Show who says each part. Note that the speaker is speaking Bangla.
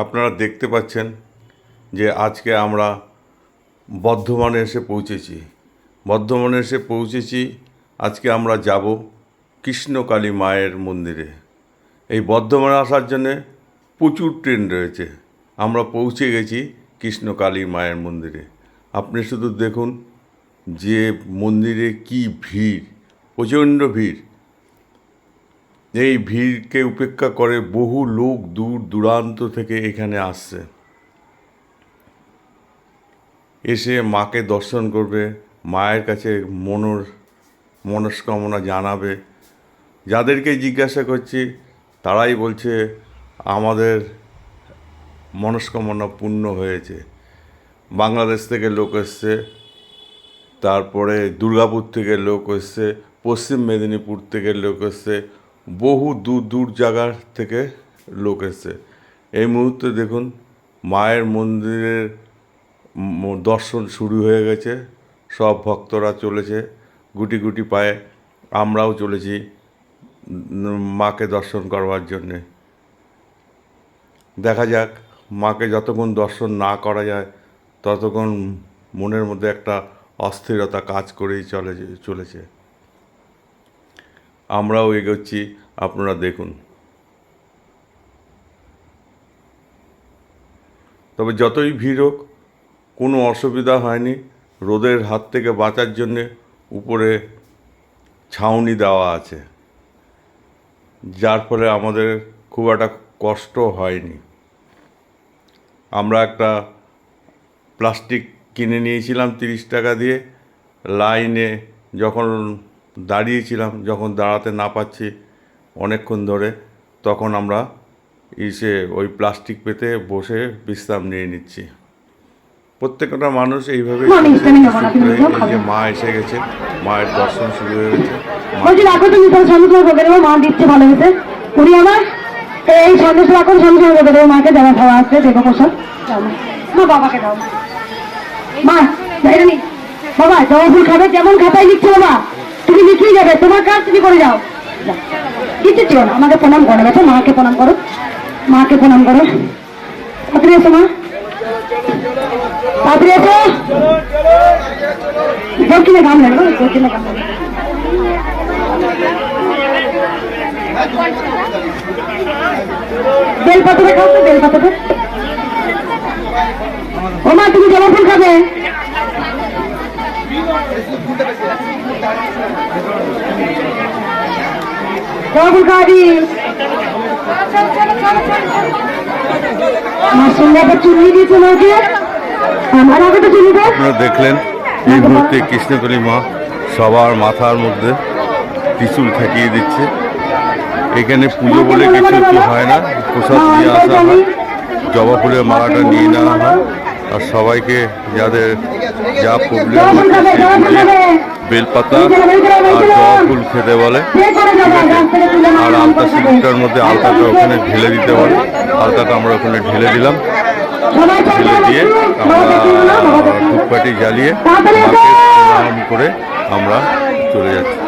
Speaker 1: আপনারা দেখতে পাচ্ছেন যে আজকে আমরা বর্ধমানে এসে পৌঁছেছি। আজকে আমরা যাব কৃষ্ণকালী মায়ের মন্দিরে। এই বর্ধমানে আসার জন্যে প্রচুর ট্রেন রয়েছে। আমরা পৌঁছে গেছি কৃষ্ণকালী মায়ের মন্দিরে। আপনি শুধু দেখুন যে মন্দিরে কি ভিড়, প্রচণ্ড ভিড়। এই ভিড়কে উপেক্ষা করে বহু লোক দূর দূরান্ত থেকে এখানে আসছে, এসে মাকে দর্শন করবে, মায়ের কাছে মনস্কামনা জানাবে। যাদেরকে জিজ্ঞাসা করছি তারাই বলছে আমাদের মনস্কামনা পূর্ণ হয়েছে। বাংলাদেশ থেকে লোক এসছে, তারপরে দুর্গাপুর থেকে লোক এসছে, পশ্চিম মেদিনীপুর থেকে লোক এসছে, বহু দূর দূর জায়গার থেকে লোক এসছে। এই মুহূর্তে দেখুন মায়ের মন্দিরের দর্শন শুরু হয়ে গেছে। সব ভক্তরা চলেছে গুটি গুটি পায়ে। আমরাও চলেছি মাকে দর্শন করবার জন্যে। দেখা যাক, মাকে যতক্ষণ দর্শন না করা যায় ততক্ষণ মনের মধ্যে একটা অস্থিরতা কাজ করেই চলেছে। আমরাও এগোচ্ছি, আপনারা দেখুন। তবে যতই ভিড় হোক কোনো অসুবিধা হয়নি। রোদের হাত থেকে বাঁচার জন্যে উপরে ছাউনি দেওয়া আছে, যার ফলে আমাদের খুব একটা কষ্ট হয়নি। আমরা একটা প্লাস্টিক কিনে নিয়েছিলাম 30 টাকা দিয়ে। লাইনে যখন দাঁড়িয়েছিলাম, যখন দাঁড়াতে না পাচ্ছি অনেকক্ষণ ধরে, তখন আমরা ওই প্লাস্টিক পেতে বসে বিশ্রাম নিয়ে নিচ্ছি। প্রত্যেকটা মানুষ এইভাবে। এই যে মা এসে গেছে, মায়ের দর্শন শুরু হয়ে গেছে।
Speaker 2: মা দিচ্ছে ভালো হয়েছে উনি আমার এই সন্দেশ রাখুন, সন্দেশ মাকে যারা খাওয়া আসছে দেখো প্রসাদ মা বাবাকে দাও। মা বাবা জবা ফুল খাবে, যেমন খাতায় লিখছো বাবা তুমি লিখেই যাবে, তোমার কাজ তুমি করে যাও। কিছু ছিল না, আমাকে প্রণাম করো, গেছো মাকে প্রণাম করো, মাকে প্রণাম করো। তাড়াতাড়ি এসো মা, তাড়াতাড়ি এসো। দক্ষিণে কাম লাগলো, দক্ষিণে কাম লাগলো। বেলপাতাটা খাও তো, বেলপাতাটা। ও মা তুমি জবা ফুল খাবে? জবা ফুল খাওয়াবি? আমার সঙ্গে একটা চুল্লি দিয়েছে মাকে, আমার আগে তো চুল্লি দেয়।
Speaker 1: আপনারা দেখলেন এই মুহূর্তে কৃষ্ণকালী মা সবার মাথার মধ্যে ত্রিশূল ঠেকিয়ে দিচ্ছে। এখানে পুজো বলে কিছু হয় না, প্রসাদ দিয়ে আসা হয়, জবা ফুলের মালাটা নিয়ে নেওয়া হয়, আর সবাইকে যাদের যা প্রবলেম হচ্ছে বেলপাতা আর জবা ফুল খেতে বলে, ঠিক আছে। আর আলতা সিঁদুরটার মধ্যে আলতাটা ওখানে ঢেলে দিতে বলে, আলতাটা আমরা ওখানে ঢেলে দিলাম। ঢেলে দিয়ে আমরা ধূপকাঠি জ্বালিয়ে মাকে প্রণাম করে আমরা চলে যাচ্ছি।